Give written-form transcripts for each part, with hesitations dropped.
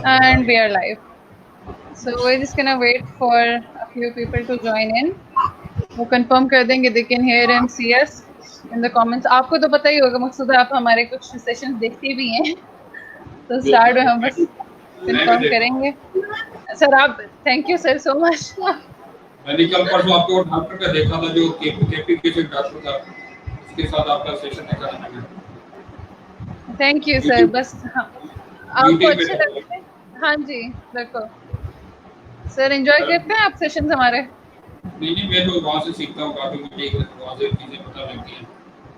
and we are live. So we're just gonna wait for a few people to join in. वो confirm कर देंगे they can hear and see us in the comments. आपको तो पता ही होगा मकसूद, आप हमारे कुछ सेशंस देखते भी हैं, तो स्टार्ट में हम बस कंफर्म करेंगे. सर आप thank you sir so much. मैंने कल परसों आपको डॉक्टर का देखा था, जो केपी के डॉक्टर था, उसके साथ आपका सेशन देखा था मैंने. Thank you sir. बस आपको अच्छे लगते हैं? हाँ जी बिल्कुल सर. एंजॉय करते हैं आप सेशंस हमारे? नहीं, मैं तो वहाँ से सीखता हूँ काफी, मुझे वहाँ से चीजें पता लगती हैं.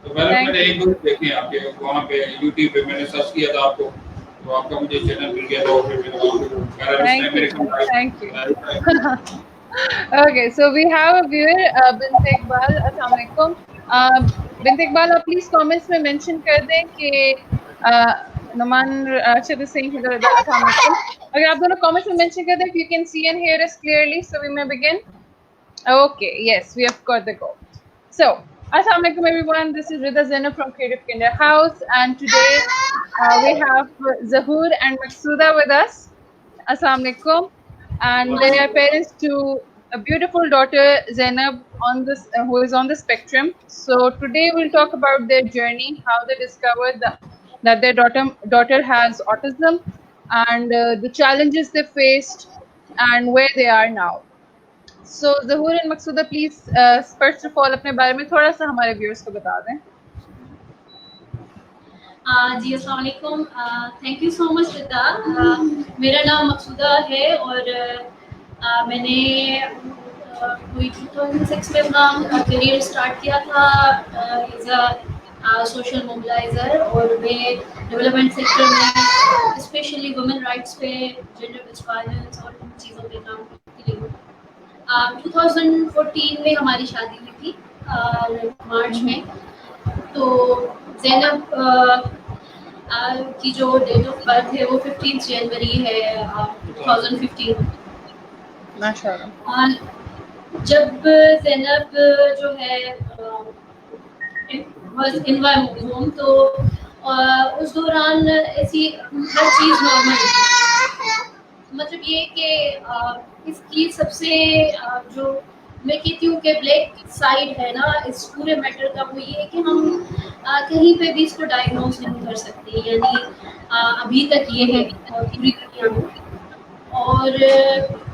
तो मैंने एक दो देखे हैं आपके वहाँ पे यूट्यूब पे, मैंने सर्च किया था आपको, तो आपका मुझे चैनल मिल गया था, फिर thank you. Okay, so we have a viewer, Bint Iqbal. Assalamu alaikum. Bint Iqbal, आप please comments में mention कर दें कि Numan Rashid is saying Assalamu alaikum. अगर आप दोनों comments में mention कर दें, if you can see and hear us clearly, so we may begin. Okay, yes, we have got the go. So, Assalamu alaikum everyone. This is Rida Zainab from Creative Kinder House, and today we have Zahoor and Maqsooda with us. Assalamu alaikum. And they are parents to a beautiful daughter Zainab who is on the spectrum. So today we'll talk about their journey, how they discovered that their daughter has autism, and the challenges they faced and where they are now. So Zahoor and Maqsooda, please first of all अपने बारे में थोड़ा सा हमारे viewers को बता दें. जी अस्सलाम वालेकुम. Thank you so much Rida. मेरा नाम मकसूदा है और मैंने 2006 में अपना करियर स्टार्ट किया था एज अ सोशल मोबिलाइज़र, और मैं डेवलपमेंट सेक्टर में स्पेशली वुमेन राइट्स पे, जेंडर बेस्ड वायलेंस और इन चीज़ों पे काम करती रही. 2014 में हमारी शादी हुई थी मार्च में. तो ज़ैनब की जो डेट ऑफ बर्थ है वो 15 जनवरी है 2015. माशाल्लाह. जब ज़ैनब जो है was in my home, तो उस दौरान ऐसी हर चीज़ नॉर्मल थी. मतलब ये कि इसकी सबसे जो मैं कहती हूँ कि ब्लैक साइड है ना इस पूरे मैटर का, वो ये है कि हम कहीं पे भी इसको डायग्नोज नहीं कर सकते. यानी अभी तक ये है पूरी दुनिया में. और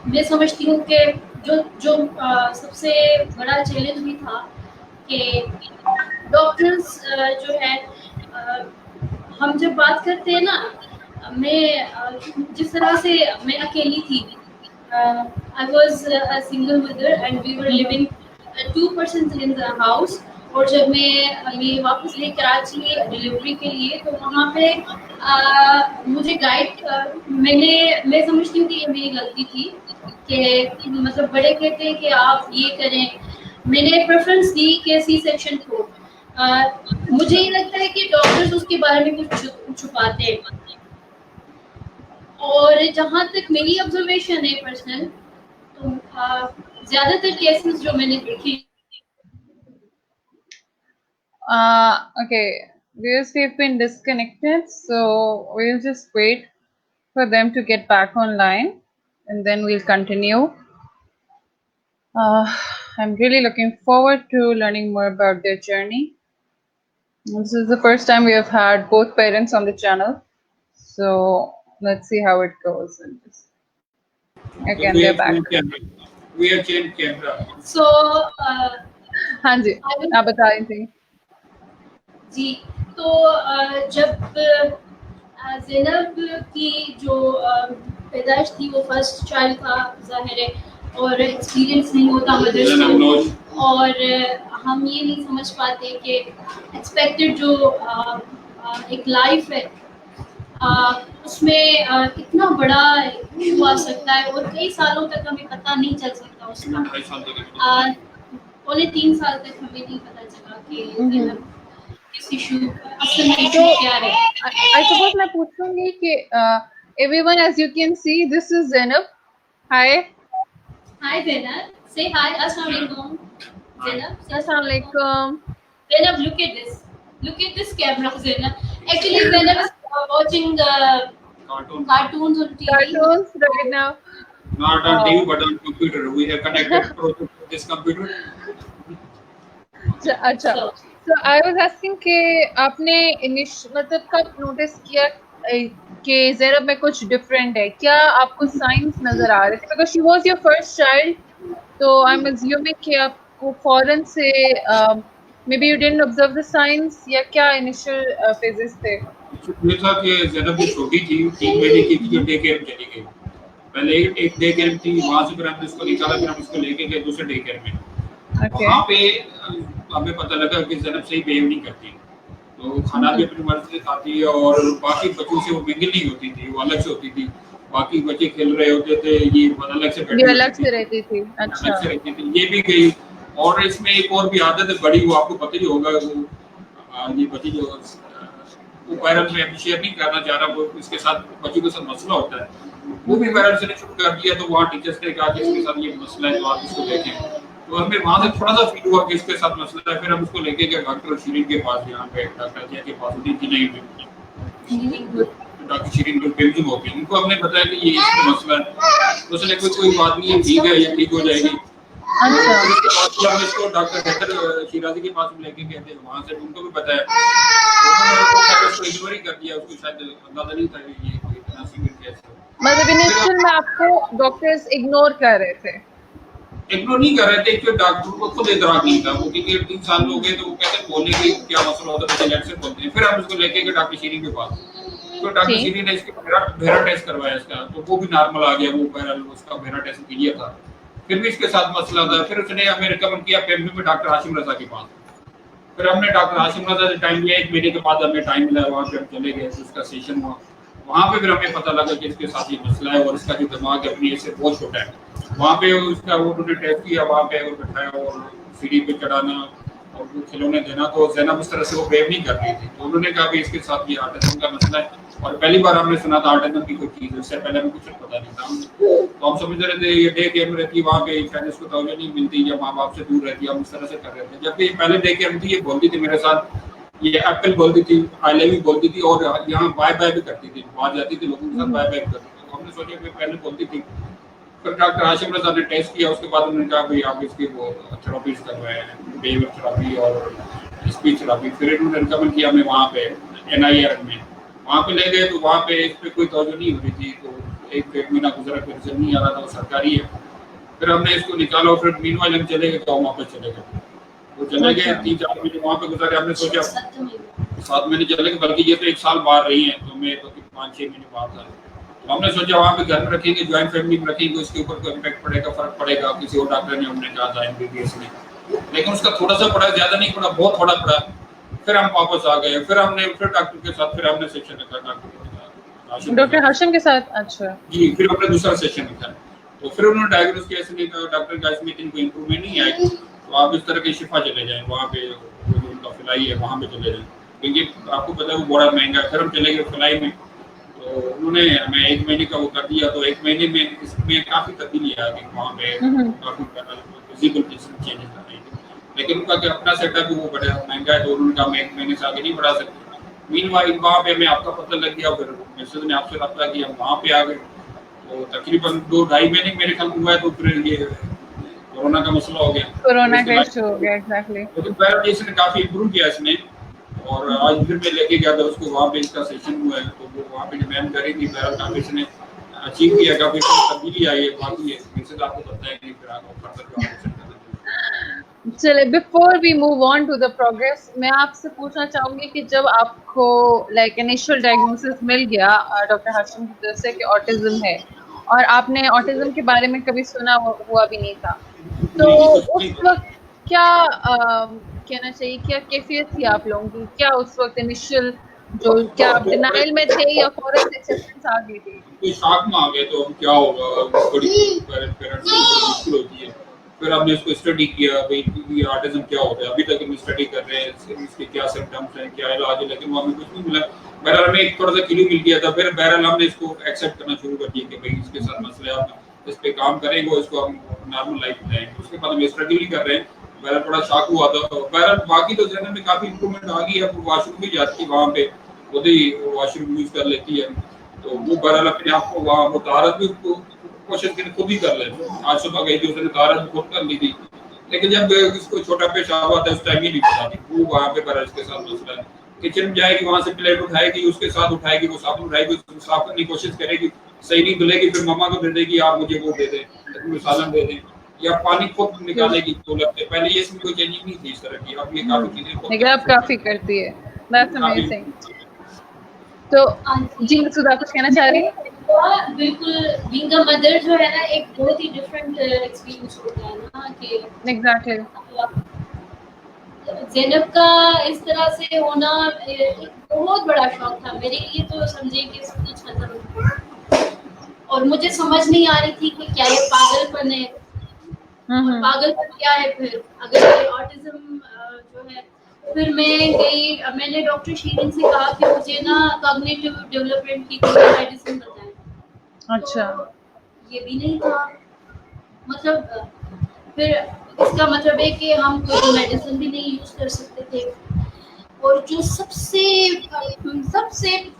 मैं समझती हूँ कि जो सबसे बड़ा चैलेंज भी था कि डॉक्टर्स जो है, हम जब बात करते हैं ना, मैं जिस तरह से मैं अकेली थी. I was a single mother and we were living 2 persons in the house. और जब मैं वापस गई कराची डिलीवरी के लिए, तो वहाँ पे मुझे गाइड मैं समझती हूँ कि ये मेरी गलती थी कि मतलब बड़े कहते हैं कि आप ये करें, मैंने प्रेफरेंस दी कि सी सेक्शन को. मुझे ये लगता है कि डॉक्टर्स उसके बारे में कुछ छुपाते हैं. और जहाँ तक मेरी ऑब्जर्वेशन है पर्सनल, तो ज़्यादातर केसेस जो मैंने देखे. Okay, viewers, we've been disconnected, so we'll just wait for them to get back online, and then we'll continue. I'm really looking forward to learning more about their journey. This is the first time we have had both parents on the channel, so let's see how it goes. And just again, they're back. We have changed camera. So, हाँ जी, आप बता रही थी. जी, तो जब ज़ैनब की जो पैदाइश थी वो फर्स्ट चाइल्ड था ज़ाहिर है, और एक्सपीरियंस नहीं होता मदर्स को, और हम ये नहीं समझ पाते कि एक्सपेक्टेड जो एक लाइफ है उसमें इतना बड़ा इशू आ सकता है, और कई सालों तक हमें पता नहीं चल सकता उसका. पौने 3 साल तक हमें नहीं पता चला कि इस इशू असल में इशू क्या है. I suppose मैं पूछूंगी कि everyone, as you can see, this is Zainab. Hi. Hi Zainab. Say hi. Assalamu alaikum. Zainab. Assalamu alaikum. Zainab, look at this. Look at this camera, Zainab. Actually, Zainab is watching cartoons on TV. Cartoons right now. Not on TV but on computer. We have connected to this computer. अच्छा, so I was asking कि आपने मतलब कब notice किया कि ज़ैनब में कुछ different है? क्या आपको साइंस नजर आ रहे थे? Because she was your first child, तो I'm assuming कि आपको फौरन से maybe you didn't observe the signs या क्या initial phases थे? ये था कि ज़ैनब भी छोटी थी, 3 महीने की थी, डे केयर में चली गई। पहले एक डे केयर थी, वहाँ से फिर हमने इसको निकाला, फिर हम इसको लेके गए दूसरे डे केयर में। वहाँ पे हमें पता लगा कि ज़ैनब सही बिहेव नहीं करती, तो खाना भी अपनी मर्जी से खाती है और बाकी बच्चों से वो मिंगल नहीं होती थी, वो अलग से होती थी। बाकी बच्चे खेल रहे होते थे, ये अलग से बैठी अलग से रहती थी। अच्छा, अलग से रहती थी। ये भी गई और इसमें एक और भी आदत है बड़ी, वो आपको पता ही होगा, वो ये बच्ची जो वो वायरल में अभी शेयर नहीं करना चाह रहा, वो इसके साथ बच्चों के साथ मसला होता है, वो भी वायरल से शुरू कर दिया। तो वहाँ टीचर्स ने कहा कि इसके साथ ये मसला है, तो आप इसको देखें। तो हमें वहाँ से थोड़ा सा फील हुआ कि इसके साथ मसला है। फिर हम उसको लेके गए डॉक्टर शिरीन के पास, यहाँ पे डॉक्टर जिया के पास होती थी, नहीं डॉक्टर शिरीन जो बेल्जियम होती है, उनको हमने बताया कि ये इसका मसला है। तो उसने कोई बात नहीं है, ठीक है, ये ठीक हो जाएगी। अच्छा, हम इसको डॉक्टर हैदर शिराजी के पास लेके गए थे, वहाँ से उनको भी बताया, उन्होंने उसको इग्नोर ही कर दिया, उसको शायद अंदाजा नहीं था ये इतना सीरियस केस है। मतलब इनिशियल में आपको डॉक्टर्स इग्नोर कर रहे थे? इग्नोर नहीं कर रहे थे, क्योंकि डॉक्टर को खुद इतराक नहीं था, वो क्योंकि 3 साल हो गए, तो वो कहते बोलने की क्या मसला होता है, लेट से बोलते हैं। फिर हम उसको लेके गए डॉक्टर शिरीन के पास, तो डॉक्टर शिरीन ने इसका भेरा टेस्ट करवाया इसका, तो वो भी नॉर्मल आ गया, वो वायरल उसका भेरा टेस्ट क्लियर था। फिर भी इसके साथ मसला था। फिर उसने हमें रिकमेंड किया पेम्बी में डॉक्टर हाशिम रजा के पास। फिर हमने डॉक्टर हाशिम रजा से टाइम लिया, 1 महीने के बाद हमें टाइम मिला, वहाँ पे हम चले गए, उसका सेशन हुआ। वहाँ पे फिर हमें पता लगा कि इसके साथ ये मसला है और इसका जो दिमाग अपनी ऐसे बहुत छोटा है। वहाँ पे उसका उन्होंने टेस्ट किया, वहाँ पे वो बैठाया और सीढ़ी पे चढ़ाना और वो खिलौने देना, तो ज़ैनब उस तरह से वो बिहेव नहीं कर रही थी। तो उन्होंने कहा कि इसके साथ ये ऑटिज्म का मसला है, और पहली बार हमने सुना था ऑटिज्म की कोई चीज़, उससे पहले हमें कुछ पता नहीं था। तो हम समझ रहे थे ये डे केयर में रहती है, वहाँ पे शायद इसको तवज्जो नहीं मिलती या माँ बाप से दूर रहती है, हम उस तरह से कर रहे थे। जबकि पहले डे केयर में थी, ये बोलती थी मेरे साथ, ये एप्पल बोलती थी, आई लव यू बोलती थी, और यहाँ बाय बाय भी करती थी, बाहर जाती थी लोगों के साथ बाय बाय करती थी। तो हमने सोचा कि पहले बोलती थी। फिर डॉक्टर हाशिम रजा ने टेस्ट किया, उसके बाद उन्होंने कहा भाई आप इसकी वो थेरेपीज कर रहे हैं, बिहेवियर थेरेपी और स्पीच थेरेपी। फिर उन्होंने रिकमेंड किया हमें वहाँ पे NIR में, वहाँ पे ले गए, तो वहाँ पे इस पर कोई तवज्जो नहीं हो रही थी। तो 1 महीना गुजरा, फिर रिजल्ट नहीं आ रहा था, वो सरकारी है। फिर हमने इसको निकाला और फिर मीनवाइल हम चले गए, तो वहाँ पे चले गए, वो चले गए 3-4 महीने वहाँ पे गुजारे। हमने सोचा 7 महीने चले गए, बल्कि ये तो 1 साल बाहर रही है, तो मैं तो 5-6 महीने बाहर था। तो हमने सोचा वहाँ पे घर में रखेंगे, ज्वाइंट फैमिली में रखेंगे, उसके ऊपर कोई इम्पैक्ट पड़ेगा, फर्क पड़ेगा। किसी और डॉक्टर ने हमने कहा था MBBS में, लेकिन उसका थोड़ा सा पड़ा, ज्यादा नहीं पड़ा, बहुत थोड़ा पड़ा। फिर हम वापस आ गए, फिर हमने फिर डॉक्टर के साथ फिर हमने सेशन रखा, डॉक्टर हाशिम के साथ। अच्छा जी, फिर हमने दूसरा सेशन रखा। तो फिर उन्होंने डायग्नोस किया, इसलिए डॉक्टर का इसमें कोई इंप्रूवमेंट नहीं आई, तो आप इस तरह के शिफा चले जाएं, वहाँ पे उनका फिलाई है वहाँ पे चले जाएं, क्योंकि आपको पता है वो बड़ा महंगा है। फिर हम चले गए फिलाई में, तो उन्होंने हमें 1 महीने का वो कर दिया। तो 1 महीने में इसमें काफ़ी तब्दीली आ गई, वहाँ पे काफ़ी विजिबल चेंजेस आ रही थी। लेकिन उनका क्या अपना सेटअप वो बड़ा महंगा है, तो उन्होंने कहा मैं 1 महीने से आगे नहीं बढ़ा सकती। मीनवाइल वहाँ पे हमें आपका पता लग गया, फिर मैसेज ने आपसे रब्ता किया, हम वहाँ पे आ गए। तो तकरीबन 2-2.5 महीने मेरे ख्याल हुआ है, तो फिर ये कोरोना का मसला हो गया, कोरोना का इशू हो गया। एग्जैक्टली। लेकिन पैर इसने काफ़ी इम्प्रूव किया इसने, और आज फिर मैं लेके गया था उसको, वहाँ पे इसका सेशन हुआ है। तो वो वहाँ पे जो मैम करी थी पैरल काफ़ी इसने अचीव किया, काफ़ी तब्दीली आई है। बाकी है मैसेज आपको पता है कि फिर आगे फर्दर चले, before we move on to the progress, मैं आपसे पूछना चाहूंगी कि जब आपको लाइक इनिशियल डायग्नोसिस मिल गया डॉक्टर हाशिम की तरफ से कि ऑटिज्म है, और आपने ऑटिज्म के बारे में कभी सुना हुआ भी नहीं था, तो उस वक्त क्या कहना चाहिए, क्या कैफियत थी आप लोगों की? क्या उस वक्त इनिशियल जो क्या डिनाइल में थे या फॉरन एक्सेप्टेंस आ गई थी? कोई शॉक में आ गए, तो हम क्या होगा, बड़ी पेरेंट्स को मुश्किल होती है। फिर हमने इसको स्टडी किया, भाई ये ऑटिज्म क्या होता है। अभी तक हम स्टडी कर रहे हैं, इसके क्या सिम्टम्स हैं, क्या इलाज है, लेकिन वो हमें कुछ नहीं मिला। बहरहाल हमें एक थोड़ा सा क्लू मिल गया था। फिर बहरहाल हमने इसको एक्सेप्ट करना शुरू कर दिया कि भाई इसके साथ मसला है, हम इस पे काम करेंगे, इसको हम नॉर्मल लाइफ बनाएंगे। उसके बाद हम स्टडी भी कर रहे हैं। बहरहाल थोड़ा शॉक हुआ था। बहरहाल बाकी तो ज़हन में काफ़ी इंप्रूवमेंट आ गई है। वॉशरूम भी जाती है, वहाँ पे खुद ही वॉशरूम यूज़ कर लेती है। तो वो बहरहाल अपने आप को वहाँ वो तारत भी कोशिश खुद ही कर ले। आज सुबह गई थी, उसने तारत भी खुद कर ली थी, लेकिन जब उसको छोटा पेशाब आता है उस टाइम ही नहीं पता थी। वो वहाँ पे बहरहाल इसके साथ मसला है। किचन में जाएगी, वहाँ से प्लेट उठाएगी, उसके साथ उठाएगी, वो साबुन उठाएगी, उसको साफ करने की कोशिश करेगी, सही नहीं धुलेगी, फिर मम्मा को दे देगी, आप मुझे वो दे दें, सालन दे दें, या पानी खुद निकालेगी टॉयलेट से। पहले ये इसमें कोई चेंजिंग नहीं थी इस तरह की, अब ये काफी चीजें खुद लेकिन अब काफी करती है। That's amazing. तो जी मकसूदा कुछ कहना चाह रही हैं? बिल्कुल, बीइंग अ मदर जो है ना, एक बहुत ही डिफरेंट एक्सपीरियंस होता है ना कि एग्जैक्टली ज़ैनब का इस तरह से होना एक बहुत बड़ा शौक था मेरे लिए। तो समझे कि सब कुछ खत्म, और मुझे समझ नहीं आ रही थी कि क्या ये पागलपन है, और पागलपन क्या है फिर अगर ये ऑटिज्म जो है। फिर मैंने डॉक्टर शीरिन से कहा कि मुझे ना कॉग्निटिव डेवलपमेंट की कोई मेडिसिन बताएं। अच्छा। तो ये भी नहीं था, मतलब फिर इसका मतलब है कि हम कोई मेडिसिन भी नहीं यूज कर सकते थे। और जो सबसे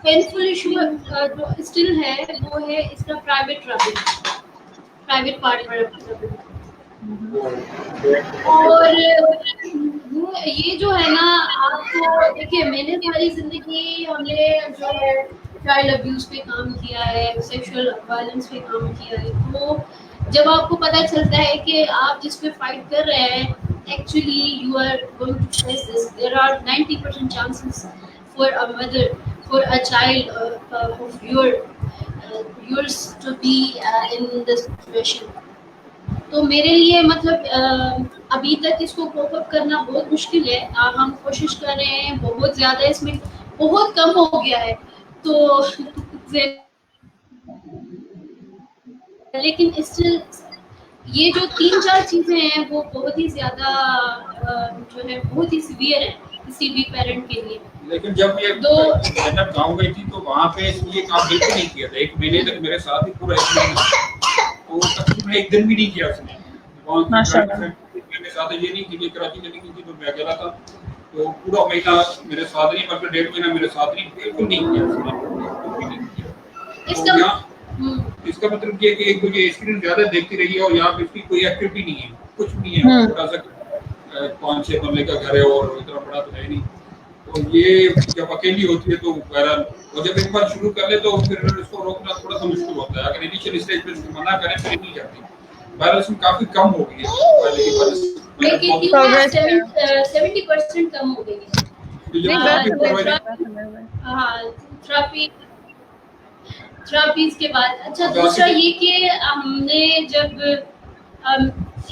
पेनफुल इशू जो स्टिल है वो है इसका प्राइवेट पार्टनर। और ये जो है ना, आपको देखिए, मैंने सारी जिंदगी हमने जो है चाइल्ड अब्यूज पे काम किया है, सेक्सुअल वायलेंस पे काम किया है। तो जब आपको पता चलता है कि आप जिस पे फाइट कर रहे हैं, actually you are going to face this, there are 90% chances for a mother, for a child of yours to be in this situation। तो मेरे लिए मतलब अभी तक इसको कोप अप करना बहुत मुश्किल है। हम कोशिश कर रहे हैं, बहुत ज्यादा इसमें बहुत कम हो गया है। तो लेकिन स्टिल ये जो 3-4 चीजें हैं वो बहुत ही ज्यादा जो है बहुत ही सीवियर है किसी भी पेरेंट के लिए। लेकिन जब ये जब गाँव गई थी तो वहाँ पे ये काम बिल्कुल नहीं किया था। 1 महीने तक मेरे साथ ही पूरा तो तकरीबन 1 दिन भी नहीं किया उसने। मेरे साथ ये नहीं कि कराची चली गई थी तो मैं अकेला था, तो पूरा महीना मेरे साथ नहीं, बल्कि 1.5 महीना मेरे साथ नहीं, बिल्कुल नहीं किया उसने। इसका मतलब ये कि एक तो ये स्क्रीन ज्यादा देखती रही है और यहाँ पे इसकी कोई एक्टिविटी नहीं है, कुछ नहीं है। थोड़ा सा 5-6 कमरे का घर है और इतना बड़ा तो है नहीं। तो ये जब अकेली होती है तो बहरहाल, और जब एक बार शुरू कर ले तो फिर उसको रोकना थोड़ा सा मुश्किल होता है। अगर इनिशियल स्टेज पे मना करें फिर नहीं जाती। बहरहाल इसमें काफी कम हो गई है पहले की वजह से। 70% कम हो गई है थेरेपीज के बाद। अच्छा, दूसरा ये कि हमने जब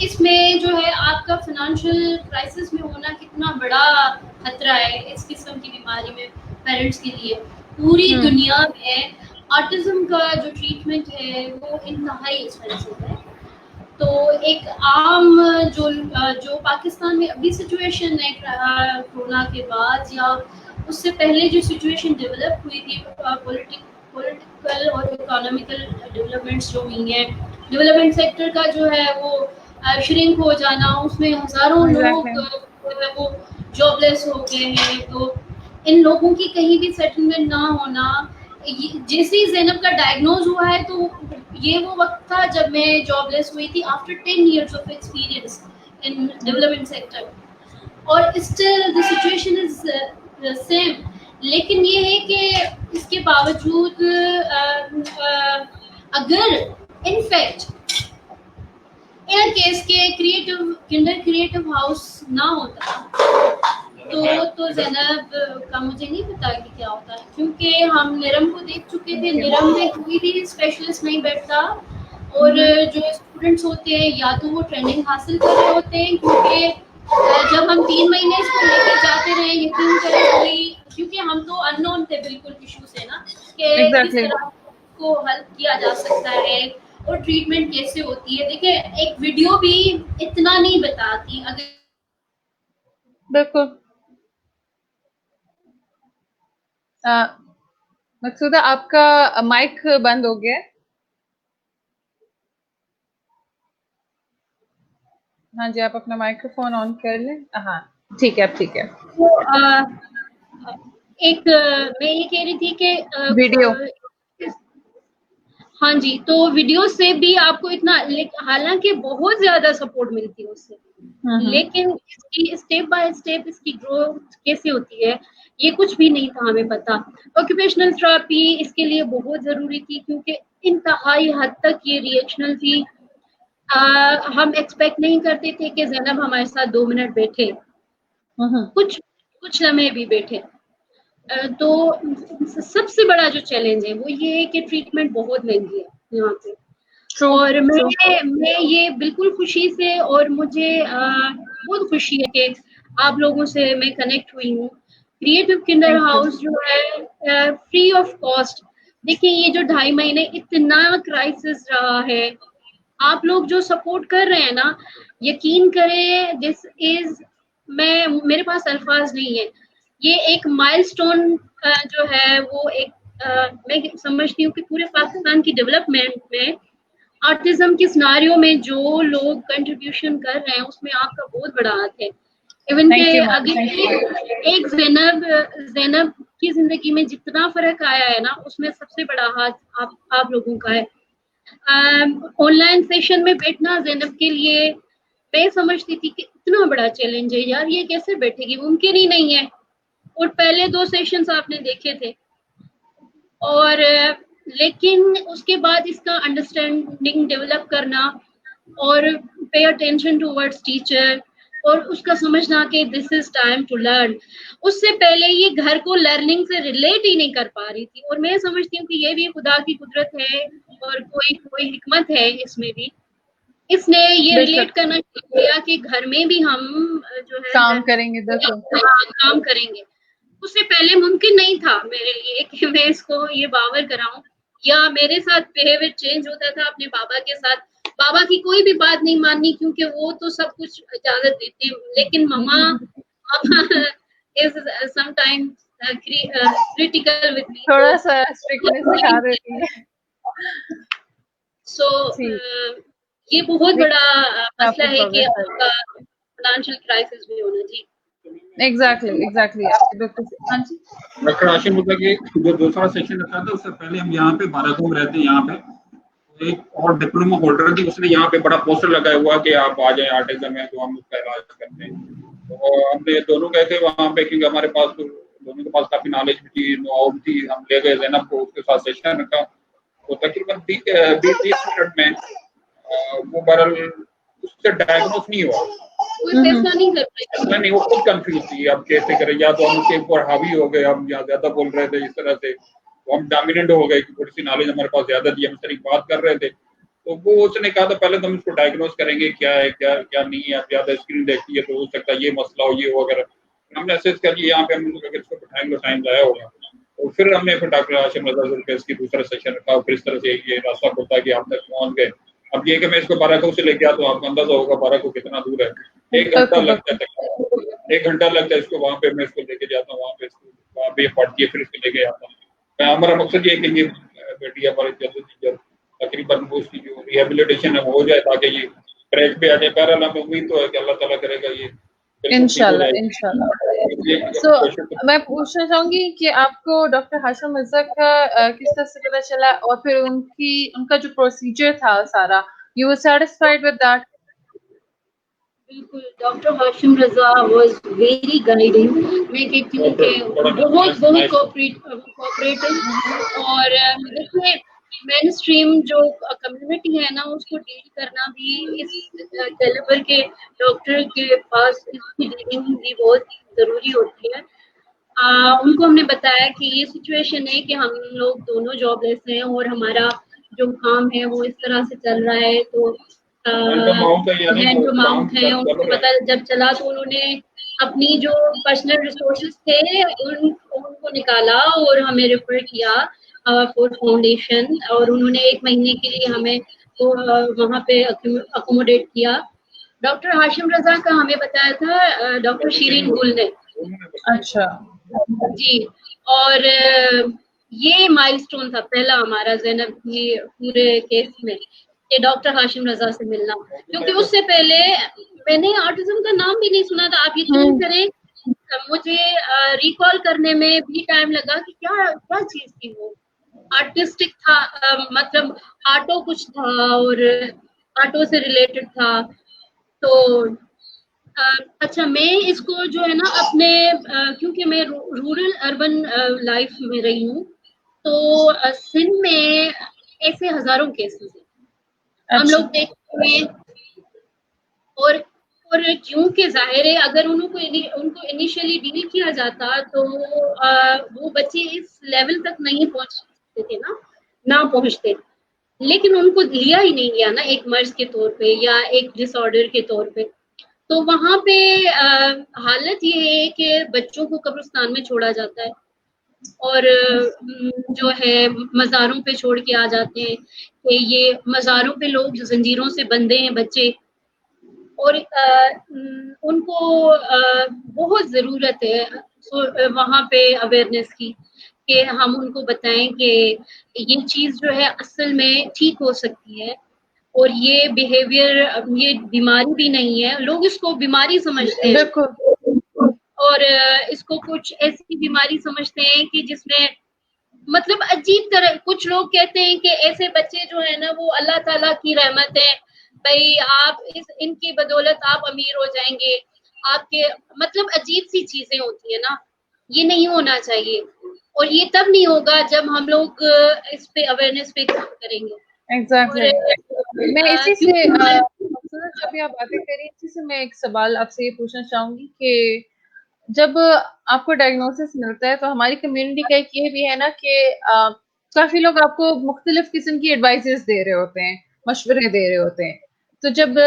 इसमें जो है आपका फाइनेंशियल क्राइसिस में होना कितना बड़ा खतरा है इस किस्म की बीमारी में पेरेंट्स के लिए। पूरी दुनिया में ऑटिज्म का जो ट्रीटमेंट है वो इंतहाई एक्सपेंसिव है। तो एक आम जो पाकिस्तान में अभी सिचुएशन है कोरोना के बाद या उससे पहले जो सिचुएशन डेवलप हुई थी, पॉलिटिकल और इकोनॉमिकल डेवलपमेंट्स जो हुई हैं, डेवलपमेंट सेक्टर का जो है वो श्रिंक हो जाना, उसमें हजारों लोग वो जॉबलेस हो गए हैं। तो इन लोगों की कहीं भी सेटलमेंट ना होना, जैसे ही ज़ैनब का डायग्नोज हुआ है तो ये वो वक्त था जब मैं जॉबलेस हुई थी after 10 years of experience in development sector. और still the situation is same. लेकिन ये है कि इसके बावजूद अगर इनफैक्ट इन केस के क्रिएटिव हाउस ना होता तो ज़ैनब का मुझे नहीं पता कि क्या होता है, क्योंकि हम निरम को देख चुके थे। निरम में कोई भी स्पेशलिस्ट नहीं बैठता, और जो स्टूडेंट्स होते हैं या तो वो ट्रेनिंग हासिल कर रहे होते हैं, क्योंकि जब हम 3 महीने इसको लेके जाते रहे, यकीन करें कोई, क्योंकि हम तो अननोन थे बिल्कुल इशू से ना, कि किस तरह को हल किया जा सकता है और ट्रीटमेंट कैसे होती है। देखिए, एक वीडियो भी इतना नहीं बताती। अगर बिल्कुल मकसूदा आपका माइक बंद हो गया है। हाँ जी, आप अपना माइक्रोफोन ऑन कर लें। हाँ ठीक है, अब ठीक है। तो मैं ये कह रही थी कि वीडियो हाँ जी, तो वीडियो से भी आपको इतना, हालांकि बहुत ज्यादा सपोर्ट मिलती है उससे, लेकिन इसकी स्टेप बाय स्टेप इसकी ग्रोथ कैसे होती है ये कुछ भी नहीं था हमें पता। ऑक्यूपेशनल थेरेपी इसके लिए बहुत जरूरी थी, क्योंकि इंतहाई हद तक ये रिएक्शनल थी। हम एक्सपेक्ट नहीं करते थे कि ज़ैनब हमारे साथ 2 मिनट बैठे, कुछ लम्हे भी बैठे। तो सबसे बड़ा जो चैलेंज है वो ये है कि ट्रीटमेंट बहुत महंगी है यहाँ पे। और मैं ये बिल्कुल खुशी से, और मुझे बहुत खुशी है कि आप लोगों से मैं कनेक्ट हुई हूँ। क्रिएटिव किंडर हाउस जो है फ्री ऑफ कॉस्ट। देखिए ये जो 2.5 महीने इतना क्राइसिस रहा है, आप लोग जो सपोर्ट कर रहे हैं ना, यकीन करें दिस इज, मेरे पास अल्फाज नहीं है। ये एक माइलस्टोन जो है वो एक मैं समझती हूँ कि पूरे पाकिस्तान की डेवलपमेंट में ऑटिज्म के सिनारियो में जो लोग कंट्रीब्यूशन कर रहे हैं उसमें आपका बहुत बड़ा हाथ है। इवन के अगर एक ज़ैनब की जिंदगी में जितना फर्क आया है ना, उसमें सबसे बड़ा हाथ आप लोगों का है। ऑनलाइन सेशन में बैठना ज़ैनब के लिए, मैं समझती थी कि इतना बड़ा चैलेंज है यार, ये कैसे बैठेगी, मुमकिन ही नहीं है। और पहले 2 सेशंस आपने देखे थे, और लेकिन उसके बाद इसका अंडरस्टैंडिंग डेवलप करना और पे अटेंशन टूवर्ड्स टीचर, और उसका समझना कि this is time to learn. उससे पहले ये घर को लर्निंग से रिलेट ही नहीं कर पा रही थी, और मैं समझती हूँ कि ये भी खुदा की कुदरत है और कोई हिकमत है इसमें भी। इसने ये रिलेट करना किया कि घर में भी हम जो है काम करेंगे, काम करेंगे। उससे पहले मुमकिन नहीं था मेरे लिए कि मैं इसको ये बावर कराऊं, या मेरे साथ बिहेवियर चेंज होता था अपने बाबा के साथ। बाबा की कोई भी बात नहीं माननी, क्योंकि वो तो सब कुछ इजाजत देते हैं, लेकिन mamma is sometimes critical with me, थोड़ा सा स्ट्रिक्टनेस दिखा देती है। सो ये बहुत बड़ा मसला है कि आपका फाइनेंशियल क्राइसिस भी होना। जी एग्जैक्टली आपकी बिल्कुल। हाँ जी, डॉक्टर हाशिम मुर्जा के जो दूसरा सेशन रखा था उससे पहले हम यहाँ पे बारागो में रहते हैं, यहाँ पे एक और डिप्लोमा होल्डर थी, उसने यहाँ पे बड़ा पोस्टर लगाया हुआ कि आप आ जाए, ऑटिज्म है तो हम उसका इलाज करते हैं। तो हमने दोनों गए थे वहाँ पे, क्योंकि हमारे पास तो दोनों के पास काफी नॉलेज भी थी, नो थी। हम ले गए ज़ैनब को, उसके साथ सेशन रखा, तो तकरीबन 20-30 मिनट में वो बहरहाल उससे डायग्नोस नहीं हुआ, नहीं, वो खुद कंफ्यूज थी अब कैसे करें। या तो हम उसके ऊपर हावी हो गए, हम या ज्यादा बोल रहे थे इस तरह से, तो हम डोमिनेंट हो गए कि थोड़ी सी नॉलेज हमारे पास ज्यादा थी, हम सारी बात कर रहे थे। तो वो उसने कहा था पहले तो हम इसको डायग्नोस करेंगे क्या है क्या नहीं है, आप ज्यादा स्क्रीन देखती है तो हो सकता है ये मसला हो, ये हो वगैरह। हमने असेस किया कि यहाँ पे हम इसको बिठाएंगे टाइम जाया होगा। और फिर हमने फिर डॉक्टर हाशिम रज़ा ज़ुल्फ़िकार की दूसरा सेशन रखा, फिर इस तरह से ये रास्ता खुलता कि आप तक पहुंच गए। अब ये कि मैं इसको बारागो से लेके आता हूँ, आपको अंदाजा होगा बारागो कितना दूर है, 1 घंटा लगता है, 1 घंटा लगता है इसको, वहाँ पे मैं इसको लेके जाता हूँ, वहाँ पे पढ़ती है, फिर इसको लेके आता हूँ। हमारा मकसद ये है कि ये बेटी हमारी जल्द से जल्द तकरीबन उसकी जो रिहेबिलिटेशन है वो हो जाए, ताकि ये ट्रैक पे आ जाए। बहरहाल हमें उम्मीद तो है कि अल्लाह ताला करेगा ये इंशाल्लाह। सो मैं पूछना चाहूंगी कि आपको डॉक्टर हाशिम मिर्जा का किस तरह से पता चला, और फिर उनका जो प्रोसीजर था सारा, you were satisfied with that? बिल्कुल, doctor Hashim Raza was very guiding. मैं कहती हूँ कि बहुत कोऑपरेटिव, और देखिए मेन स्ट्रीम जो कम्युनिटी है ना, उसको डील करना भी इस कैलिबर के डॉक्टर के पास इसकी डीलिंग भी बहुत ज़रूरी होती है। उनको हमने बताया कि ये सिचुएशन है कि हम लोग दोनों जॉबलेस हैं और हमारा जो काम है वो इस तरह से चल रहा है। तो हैंड टू माउथ है, उनको पता जब चला तो उन्होंने अपनी जो पर्सनल रिसोर्सेज थे उनको निकाला और हमें रेफर किया फॉर फाउंडेशन, और उन्होंने 1 महीने के लिए हमें तो वहाँ पे अकोमोडेट किया। डॉक्टर हाशिम रज़ा का हमें बताया था डॉक्टर शीरीन गुल ने। अच्छा जी, और ये माइलस्टोन था पहला हमारा ज़ैनब की पूरे केस में कि डॉक्टर हाशिम रज़ा से मिलना, क्योंकि उससे पहले मैंने ऑटिज्म का नाम भी नहीं सुना था। आप यकीन करें मुझे रिकॉल करने में भी टाइम लगा कि क्या चीज थी वो। आर्टिस्टिक था, मतलब आर्टो कुछ था और आर्टो से रिलेटेड था। तो अच्छा, मैं इसको जो है ना अपने क्योंकि मैं रूरल अर्बन लाइफ में रही हूँ, तो सिंध में ऐसे हजारों केसेस हैं हम लोग देखते हैं। और क्योंकि जाहिर है अगर उनको इनिशियली डील किया जाता तो वो बच्चे इस लेवल तक नहीं पहुंच सकते थे ना पहुंचते। लेकिन उनको लिया ही नहीं गया ना एक मर्ज के तौर पे या एक डिसऑर्डर के तौर पे। तो वहां पे हालत ये है कि बच्चों को कब्रिस्तान में छोड़ा जाता है और जो है मज़ारों पे छोड़ के आ जाते हैं कि ये मज़ारों पे लोग जंजीरों से बंधे हैं बच्चे, और उनको बहुत ज़रूरत है वहाँ पे अवेयरनेस की कि हम उनको बताएं कि ये चीज़ जो है असल में ठीक हो सकती है और ये बिहेवियर, ये बीमारी भी नहीं है। लोग इसको बीमारी समझते हैं और इसको कुछ ऐसी बीमारी समझते हैं कि जिसमें मतलब अजीब तरह, कुछ लोग कहते हैं कि ऐसे बच्चे जो है ना वो अल्लाह ताला की रहमत है, भाई आप इनकी बदौलत आप अमीर हो जाएंगे आपके, मतलब अजीब सी चीजें होती है ना, ये नहीं होना चाहिए। और ये तब नहीं होगा जब हम लोग इस पे अवेयरनेस पे काम करेंगे। एग्जैक्टली। मैं इसी से जब आप बातें करी, इसी से मैं एक सवाल आपसे ये पूछना चाहूंगी कि जब आपको डायग्नोसिस मिलता है तो हमारी कम्युनिटी का एक ये भी है ना कि काफी लोग आपको मुख्तलिफ किस्म की एडवाइसेस दे रहे होते हैं, मशवरे दे रहे होते हैं। तो जब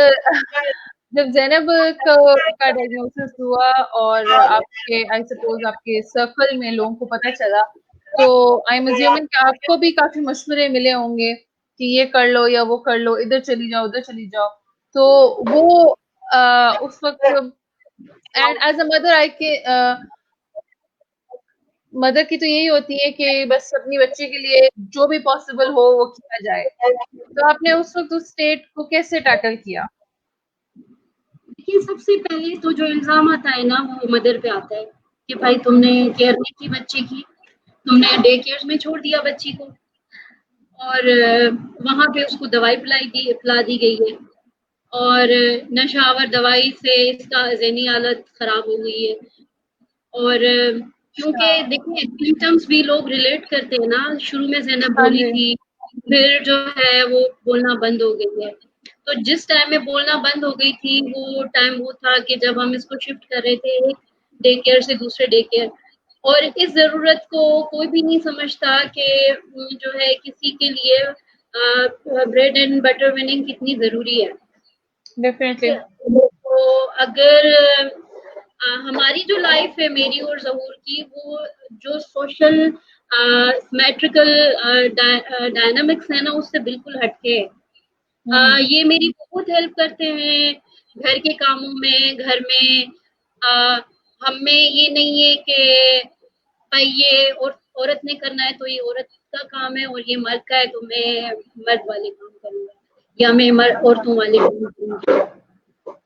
ज़ैनब का डायग्नोसिस हुआ और आपके आई सपोज आपके सर्कल में लोगों को पता चला, तो आई एम अज्यूमिंग कि आपको भी काफी मशवरे मिले होंगे कि ये कर लो या वो कर लो, इधर चली जाओ उधर चली जाओ। तो वो उस वक्त एंड एज अ मदर आई के मदर की तो यही होती है कि बस अपनी बच्ची के लिए जो भी पॉसिबल हो वो किया जाए। तो आपने उस वक्त उस स्टेट को कैसे टैकल किया? देखिए, सबसे पहले तो जो इल्जाम आता है ना वो मदर पे आता है कि भाई तुमने केयर नहीं की बच्चे की, तुमने डे केयर में छोड़ दिया बच्ची को और वहां पे उसको दवाई पिला दी गई है और नशावर दवाई से इसका ज़हनी हालत खराब हो गई है। और क्योंकि देखिए सिम्टम्स भी लोग रिलेट करते हैं ना, शुरू में ज़ैनब बोली थी, फिर जो है वो बोलना बंद हो गई है। तो जिस टाइम में बोलना बंद हो गई थी वो टाइम वो था कि जब हम इसको शिफ्ट कर रहे थे एक डे केयर से दूसरे डे केयर, और इस ज़रूरत को कोई भी नहीं समझता कि जो है किसी के लिए ब्रेड एंड बटर विनिंग कितनी ज़रूरी है। डेफिनेटली। तो अगर हमारी जो लाइफ है मेरी और ज़हूर की, वो जो सोशल सिमेट्रिकल डायनामिक्स है ना उससे बिल्कुल हटके है। ये मेरी बहुत हेल्प करते हैं घर के कामों में, घर में हमें ये नहीं है कि भाई ये औरत ने करना है तो ये औरत का काम है और ये मर्द का है तो मैं मर्द वाले काम करूंगा या मैं औरतों वाले काम करूंगा।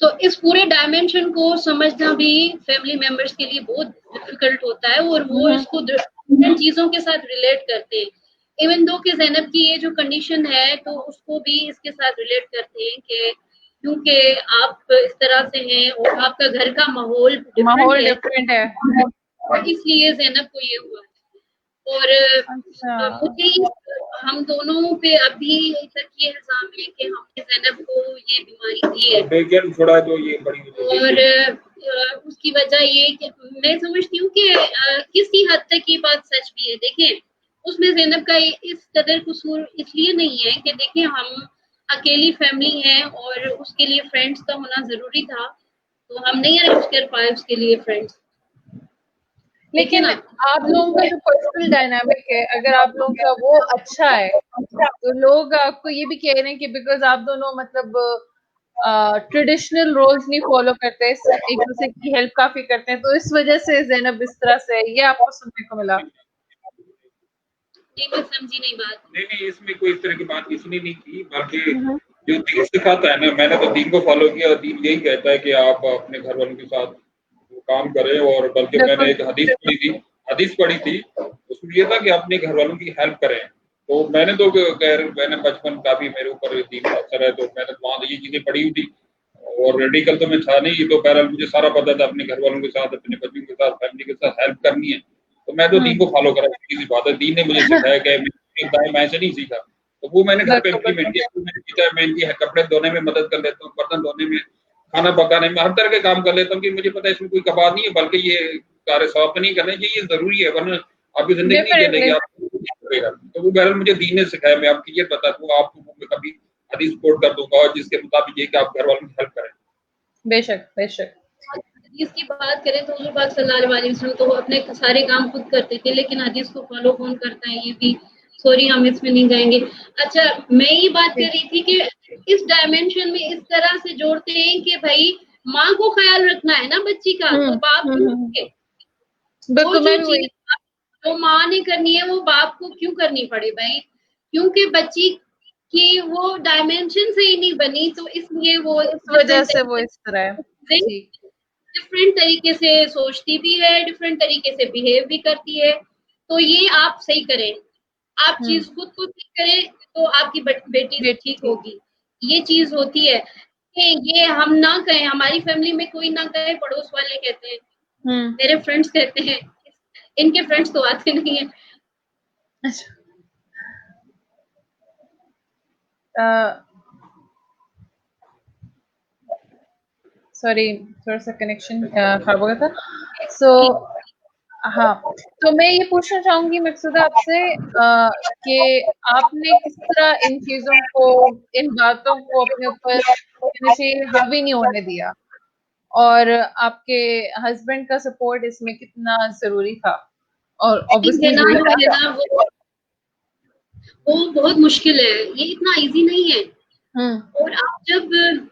तो इस पूरे डायमेंशन को समझना भी फैमिली मेंबर्स के लिए बहुत डिफिकल्ट होता है और वो इसको इन चीजों के साथ रिलेट करते हैं। इवन दो कि ज़ैनब की ये जो कंडीशन है तो उसको भी इसके साथ रिलेट करते हैं कि क्योंकि आप इस तरह से हैं और आपका घर का माहौल डिफरेंट है और इसलिए ज़ैनब को ये हुआ। और मुझे हम दोनों पे अभी तक ये इल्जाम है कि हमने ज़ैनब को ये बीमारी दी है थोड़ा तो ये बड़ी और उसकी वजह ये कि मैं समझती हूँ कि किसी हद तक ये बात सच भी है। देखें उसमें ज़ैनब का इस कदर कसूर इसलिए नहीं है कि देखें हम अकेली फैमिली है और उसके लिए फ्रेंड्स का होना जरूरी था, तो हम नहीं अरेंज कर पाए उसके लिए फ्रेंड्स। लेकिन आप लोगों का जो पर्सनल डायनामिक है, अगर आप लोगों का वो अच्छा है तो लोग आपको ये भी कह रहे हैं कि बिकॉज आप दोनों मतलब ट्रेडिशनल रोल्स नहीं फॉलो करते, एक दूसरे की हेल्प काफी करते हैं, तो इस वजह से ज़ैनब इस तरह से ये आपको सुनने को मिला। मैं समझी नहीं बात। नहीं, इसमें कोई इस तरह की बात किसी ने नहीं की, बल्कि जो दीन सिखाता है ना, मैंने तो दीन को फॉलो किया और दीन यही कहता है कि आप अपने घर वालों के साथ काम करें। और बल्कि मैंने एक हदीस पढ़ी थी, उसमें ये था कि अपने घर वालों की हेल्प करें। तो मैंने तो खैर मैंने बचपन काफ़ी मेरे ऊपर दीन का असर है, तो मैंने तो वहाँ ये चीज़ें पढ़ी हुई थी और रेडिकल तो मैं था नहीं, तो बहरहाल मुझे सारा पता था अपने घर वालों के साथ, अपने बच्चों के साथ, फैमिली के साथ हेल्प करनी है। तो मैं तो दीन को फॉलो करा, सीधी सी बात है। दीन ने मुझे सिखाया कि मैं ऐसे नहीं सीखा, तो वो मैंने घर पे बिल्कुल इम्प्लीमेंट किया। तो मैंने सीखा, मैं इनकी कपड़े धोने में मदद कर लेता हूँ, बर्तन धोने में, खाना पकाने में, हर तरह के काम कर लेता हूँ कि मुझे पता है इसमें कोई कबाड़ नहीं है, बल्कि ये कार्य सौंप नहीं करने चाहिए, ये ज़रूरी है, वरना आपकी ज़िंदगी नहीं चलेगी, डेफिनेटली। आप करेगा। तो वो बहरहाल मुझे दीन ने सिखाया, मैं आपको ये बता दूँ, आपको मैं कभी हदीस कोट कर दूँगा और जिसके मुताबिक ये कि आप घर वालों की हेल्प करें। बेशक, बेशक। हदीस की बात करें तो हुज़ूर पाक सल्लल्लाहु अलैहि वसल्लम तो अपने सारे काम खुद करते थे, लेकिन हदीस को फॉलो कौन करता है, ये भी सॉरी हम इसमें नहीं जाएँगे। अच्छा, मैं ये बात कर रही थी कि इस डायमेंशन में इस तरह से जोड़ते हैं कि भई माँ को ख़्याल रखना है ना बच्ची का, तो बाप क्यों रखे? वो बिल्कुल, जो मैं भी चीज़ वही जो माँ ने करनी है वो बाप को क्यों करनी पड़े भाई? क्योंकि बच्ची की वो डायमेंशन से ही नहीं बनी, तो इसलिए वो इस वजह डिफरेंट से वो तरीके इस तरह है। से जी। डिफरेंट तरीके से सोचती भी है, डिफरेंट तरीके से बिहेव भी करती है। तो ये आप सही करें। आप हुँ, चीज़ खुद को ठीक करें तो आपकी बेटी बेटी ठीक ठीक। होगी। ये चीज़ होती है कि ये हम ना कहें, हमारी फैमिली में कोई ना कहे, पड़ोस वाले कहते हैं, हुँ, मेरे फ्रेंड्स कहते हैं, इनके फ्रेंड्स तो आते नहीं हैं। अच्छा। अ, सॉरी, थोड़ा-सा कनेक्शन खराब हो गया था। सो हाँ, तो मैं ये पूछना चाहूँगी मकसूदा आपसे कि आपने किस तरह इन चीज़ों को, इन बातों को अपने ऊपर कहना चाहिए हावी नहीं होने दिया? और आपके हस्बैंड का सपोर्ट इसमें कितना ज़रूरी था? और ऑब्वियसली देना ज़रूरी जो है था। ना वो बहुत मुश्किल है, ये इतना ईज़ी नहीं है। हुँ, और आप जब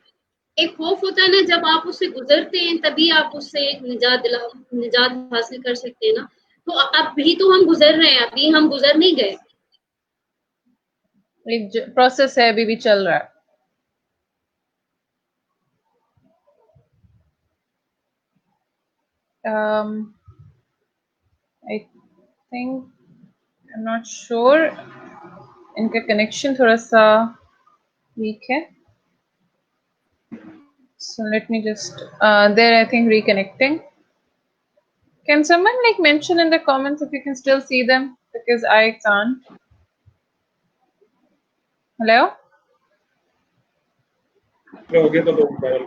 एक खौफ होता है ना, जब आप उससे गुज़रते हैं तभी आप उससे एक निजात हासिल कर सकते हैं ना। तो अभी तो हम गुज़र रहे हैं, अभी हम गुज़र नहीं गए। एक ज प्रोसेस है, अभी भी चल रहा है। I think I am not sure, इनका कनेक्शन थोड़ा-सा वीक है। So let me just they're I think reconnecting. Can someone like mention in the comments if you can still see them because I can't. Hello? हो गया तो बहरहाल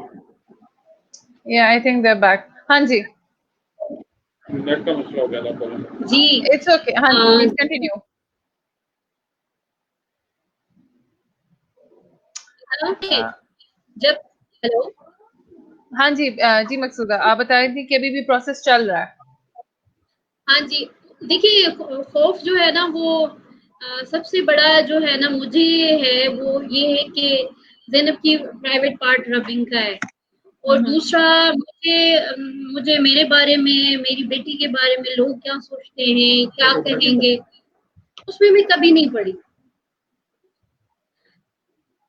Yeah, I think they're back. हाँ जी, net का मसला हो गया था पहले। जी। it's okay. हाँ जी, please continue. ओके, Uh, जब हेलो हाँ जी, जी मकसूदा आप बता रही थी कि अभी भी प्रोसेस चल रहा है। हाँ जी, देखिए खौफ जो है ना वो सबसे बड़ा जो है ना मुझे है वो ये है कि ज़ैनब की प्राइवेट पार्ट रबिंग का है। और दूसरा मुझे मेरे बारे में, मेरी बेटी के बारे में लोग क्या सोचते हैं, क्या कहेंगे, उसमें मैं कभी नहीं पड़ी।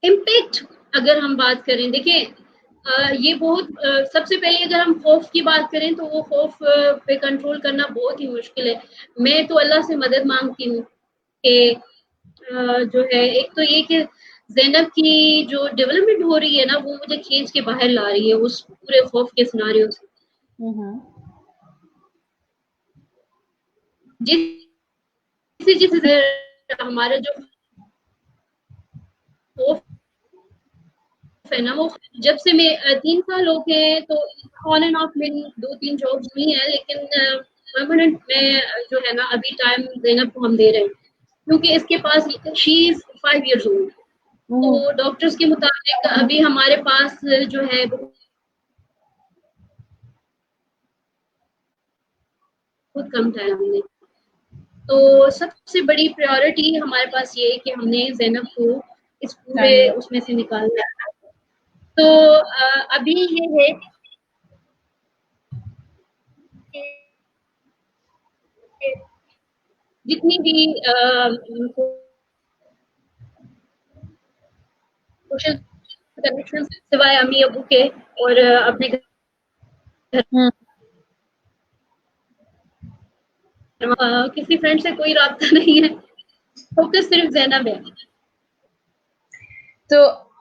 इम्पैक्ट अगर हम बात करें, देखिए ये बहुत सबसे पहले अगर हम खौफ की बात करें तो वो खौफ पे कंट्रोल करना बहुत ही मुश्किल है। मैं तो अल्लाह से मदद मांगती हूँ कि जो है एक तो ये कि ज़ैनब की जो डेवलपमेंट हो रही है ना वो मुझे खींच के बाहर ला रही है उस पूरे खौफ के सिनारियो से। जिस हमारा जो खौफ है ना वो जब से मैं 3 साल हो गए हैं तो ऑन एंड ऑफ मेरी 2-3 जॉब्स हुई हैं, लेकिन परमानेंट में जो है ना अभी टाइम ज़ैनब को हम दे रहे हैं क्योंकि इसके पास शी इज़ 5 इयर्स ओल्ड। तो डॉक्टर्स के मुताबिक अभी हमारे पास जो है बहुत कम टाइम है। तो सबसे बड़ी प्रायोरिटी हमारे पास ये है कि हमने ज़ैनब को इस पूरे उसमें से निकालना है। तो अभी ये है कि जितनी भी सोशल कनेक्शन सिवाय अम्मी अबू के और अपने किसी फ्रेंड से कोई राब्ता नहीं है। फोकस सिर्फ जैनब है। तो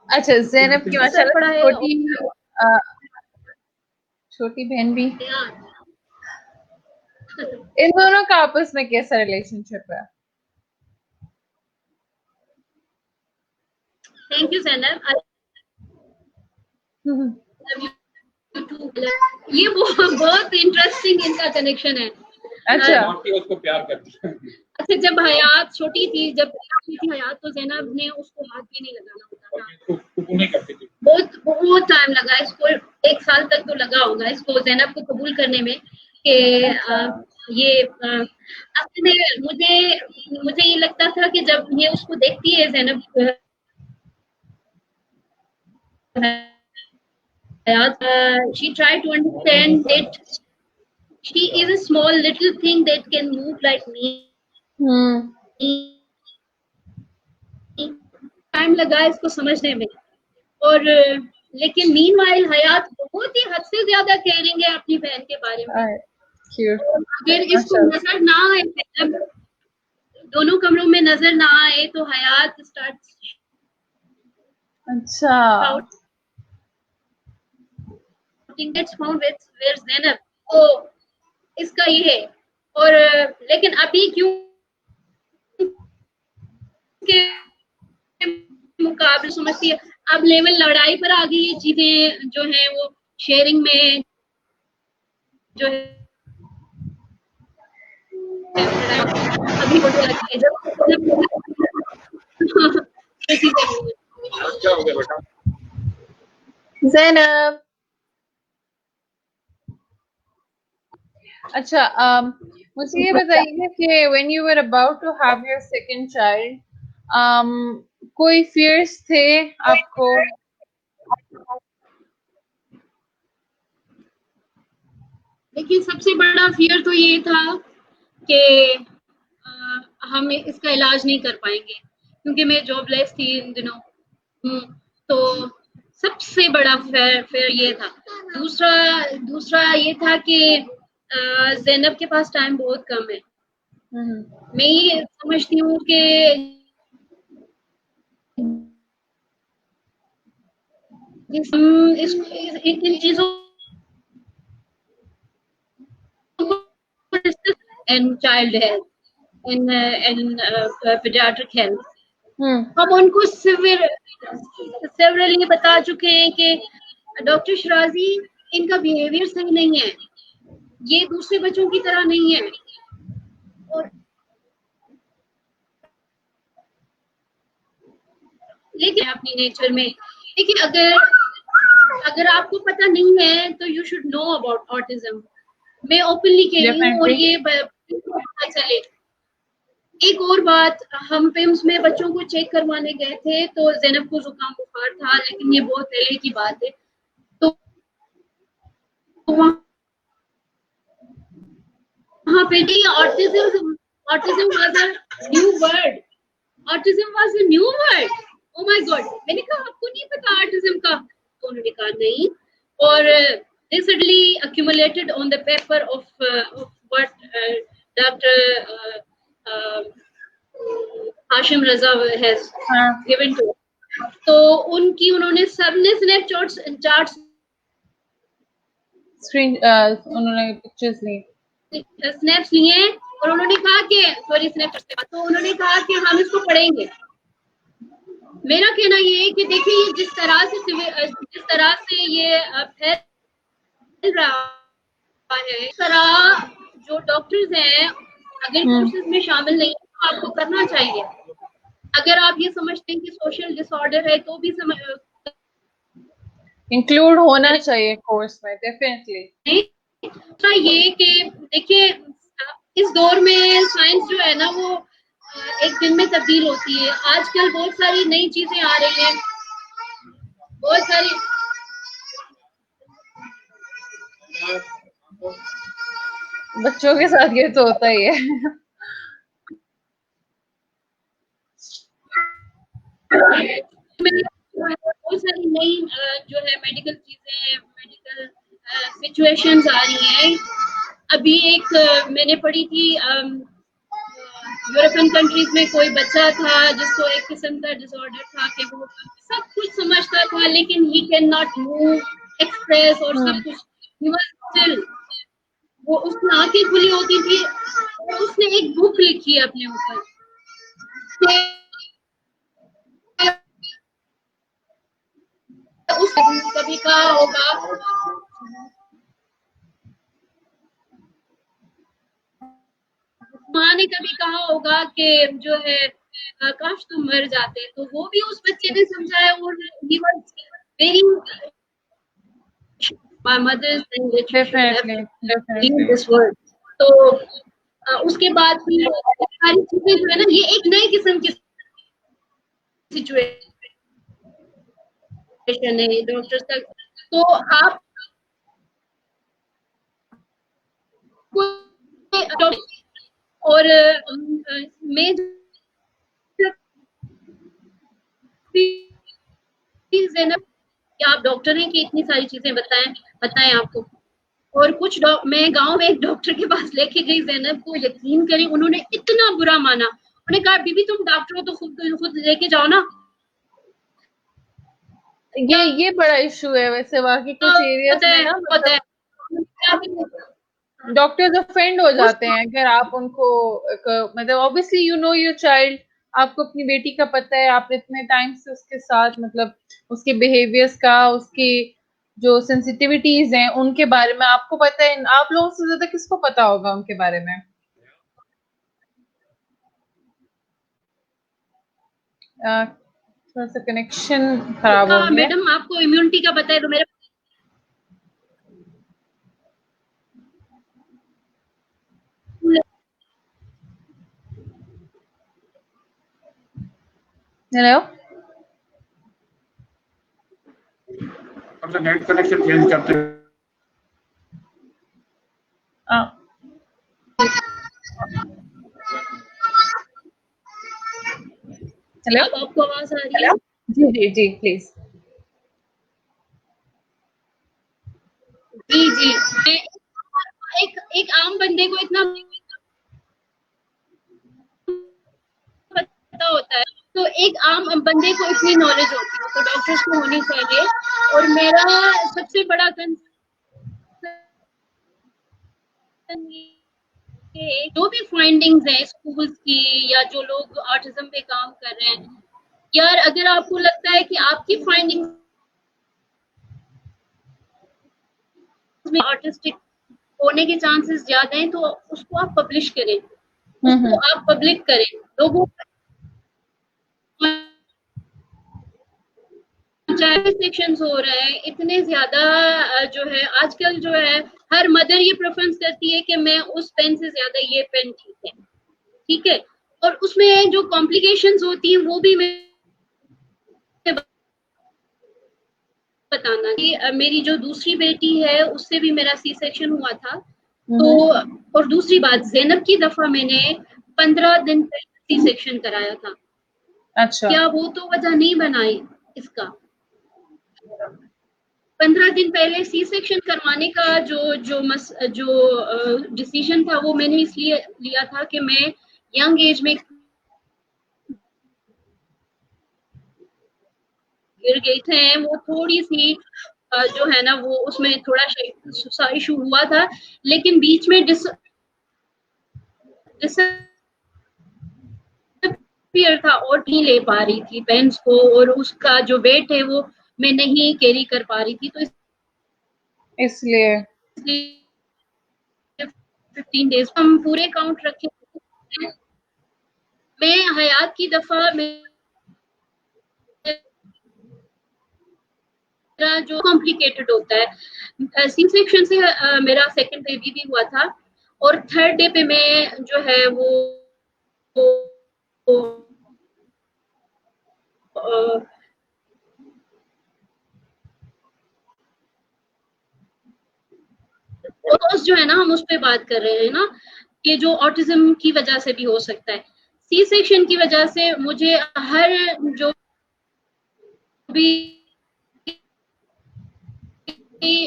अच्छा, जैनब की असर पड़ा माशाल्लाह है छोटी बहन भी। यार। इन दोनों का आपस में कैसा रिलेशनशिप है? Thank you Zainab, I love you too. ये बहुत इंटरेस्टिंग इनका कनेक्शन है। अच्छा। माँ उसको प्यार करती है। अच्छा, जब हयात छोटी थी, जब छोटी थी हयात, तो जैनब ने उसको हाथ भी नहीं लगाना होता था। कुकू नहीं करती थी। बहुत टाइम लगा इसको, 1 साल तक तो लगा होगा इसको जैनब को कबूल करने में कि ये असल में मुझे ये लगता था कि जब ये उसको देखती है Zainab she tried to understand that she is a small little thing that can move like me. Time लगा इसको समझने में, और लेकिन मीनवाइल हयात बहुत ही हद से ज्यादा केयरिंग है अपनी बहन के बारे में। अगर इसको नजर ना आए, मतलब दोनों कमरों में नजर ना आए, तो हयात स्टार्ट। अच्छा, gets found with where Zainab, तो इसका ये है। और लेकिन अभी क्यों के मुकाबले समझती है, अब लेवल लड़ाई पर आ गई। चीजें जो है वो शेयरिंग में जो है अभी होने लगी है। जब क्या हो गया बेटा? जैनब। अच्छा, मुझे ये बताइए कि when you were about to have your second child, कोई fears थे आपको? देखिए, सबसे बड़ा फियर तो ये था कि हम इसका इलाज नहीं कर पाएंगे, क्योंकि मैं जॉबलेस थी इन दिनों। तो सबसे बड़ा फेयर ये था। दूसरा ये था कि जैनब के पास टाइम बहुत कम है। मैं ये समझती हूँ कि इन चीजों and child health in paediatric health हम उनको सेवरली बता चुके हैं कि डॉक्टर शराजी, इनका बिहेवियर सही नहीं है, ये दूसरे बच्चों की तरह नहीं है। और लेकिन अपनी नेचर में देखिए, अगर आपको पता नहीं है तो you should know about autism. मैं ओपनली कह रही हूँ, और ये पता चले। एक और बात, हम पिम्स में बच्चों को चेक करवाने गए थे, तो जैनब को जुकाम बुखार था, लेकिन ये बहुत पहले की बात है। तो वहाँ पे autism was a new word. Autism was a new word. Oh my God, मैंने कहा आपको नहीं पता ऑटिज्म का? तो उन्होंने कहा नहीं। और this suddenly accumulated on the paper of what Dr. Hashim Raza has given to. तो उन्होंने सबने स्नैपचैट्स उन्होंने पिक्चर्स ली, स्नैप्स लिए हैं, और उन्होंने कहा कि तो उन्होंने कहा कि हम इसको पढ़ेंगे। मेरा कहना ये है कि देखिए, ये जिस तरह से ये फैल रहा है, इस तरह जो डॉक्टर्स हैं, अगर कोर्सेज में शामिल नहीं है तो आपको करना चाहिए। अगर आप ये समझते हैं कि सोशल डिसऑर्डर है, तो भी इंक्लूड होना चाहिए कोर्स में, डेफिनेटली। ये कि देखिए, इस दौर में साइंस जो है ना, वो एक दिन में तब्दील होती है। आजकल बहुत सारी नई चीजें आ रही हैं, बहुत सारी। बच्चों के साथ ये तो होता ही है। बहुत सारी नई जो है मेडिकल चीजें, मेडिकल सिचुएशंस आ रही हैं। अभी एक मैंने पढ़ी थी यूरोपियन कंट्रीज में कोई बच्चा था जिसको एक किस्म का डिसऑर्डर था कि वो सब कुछ समझता था लेकिन he can not move, express और सब कुछ, ही वाज स्टिल, वो उसकी आंखें खुली होती थी और उसने एक बुक लिखी है अपने ऊपर। उसने कभी कहा होगा, माँ ने कभी कहा होगा कि जो है काश तुम मर जाते, तो वो भी उस बच्चे ने समझाया और he was very my mother's definitely this word। तो उसके बाद भी सारी चीजें जो है ना, ये एक नए किस्म की सिचुएशन है डॉक्टर्स तक। तो आप और मैं ज़ैनब कि आप डॉक्टर हैं कि इतनी सारी चीजें बताएं आपको। और कुछ मैं गांव में एक डॉक्टर के पास लेके गई ज़ैनब को, यकीन करें उन्होंने इतना बुरा माना। उन्होंने कहा बीबी तुम डॉक्टर हो तो खुद लेके जाओ ना। ये बड़ा इशू है वैसे वाकई कुछ एरियाज में ना, पता है डॉक्टर्स ऑफेंड हो जाते हैं अगर आप उनको मतलब obviously you know your child, आपको अपनी बेटी का पता है, आपने इतने टाइम से उसके साथ मतलब उसके बिहेवियर्स का, उसकी जो सेंसिटिविटीज हैं उनके बारे में आपको पता है। आप लोगों से ज्यादा किसको पता होगा उनके बारे में? थोड़ा सा कनेक्शन खराब हो गया। मैडम आपको इम्यूनिटी का पता है तो मेरे हेलो, अब तो नेट कनेक्शन चेंज करते हैं। हेलो, अब आपको आवाज आ रही है? जी जी जी प्लीज। जी जी, एक आम बंदे को इतना पता होता है, तो एक आम बंदे को इतनी नॉलेज होती है तो डॉक्टर्स को होनी चाहिए। और मेरा सबसे बड़ा कंसर्न जो भी फाइंडिंग्स है स्कूल्स की या जो लोग ऑटिज्म पे काम कर रहे हैं, यार अगर आपको लगता है कि आपकी फाइंडिंग्स में ऑटिस्टिक होने के चांसेस ज्यादा हैं तो उसको आप पब्लिश करें, उसको आप पब्लिक करें लोगों सेक्शंस हो रहे हैं इतने ज्यादा। जो है आजकल जो है हर मदर ये प्रेफरेंस करती है कि मैं उस पेन से ज्यादा ये पेन ठीक है। और उसमें जो कॉम्प्लिकेशंस होती हैं वो भी मैं बताना कि मेरी जो दूसरी बेटी है उससे भी मेरा सी सेक्शन हुआ था। तो और दूसरी बात, ज़ैनब की दफा मैंने 15 दिन पहले सी सेक्शन कराया था। अच्छा, क्या वो तो वजह नहीं बनाई इसका? 15 दिन पहले सी सेक्शन करवाने का जो डिसीजन था वो मैंने इसलिए लिया था कि मैं यंग एज में गिर गई थे, वो थोड़ी सी जो है ना वो उसमें थोड़ा सा इशू हुआ था, लेकिन बीच में डिसअपीयर था और नहीं ले पा रही थी पेन्स को, और उसका जो वेट है वो मैं नहीं कैरी कर पा रही थी, तो इसलिए 15 डेज हम पूरे काउंट रखे। मैं हयात की दफा में जो कॉम्प्लिकेटेड होता है, सी सेक्शन से मेरा सेकंड बेबी भी हुआ था और थर्ड डे पे मैं जो है वो जो है ना हम उस पे बात कर रहे हैं ना कि जो ऑटिज्म की वजह से भी हो सकता है। सी सेक्शन की वजह से मुझे हर जो भी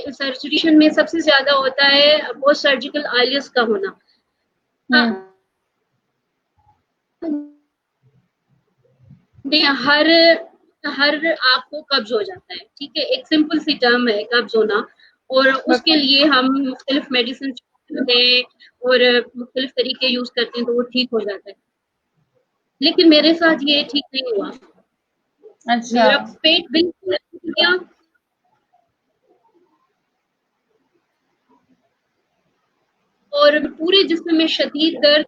सर्जरी में सबसे ज्यादा होता है पोस्ट सर्जिकल आइलिस का होना। नहीं, हर हर आपको कब्ज हो जाता है, ठीक है, एक सिंपल सी टर्म है कब्ज होना, और उसके लिए हम मुख्तलिफ मेडिसिन हैं और मुख्तलिफ तरीके यूज करते हैं तो वो ठीक हो जाता है, लेकिन मेरे साथ ये ठीक नहीं हुआ। अच्छा। मेरा पेट बिल्कुल गया और पूरे जिस्म में शदीद दर्द।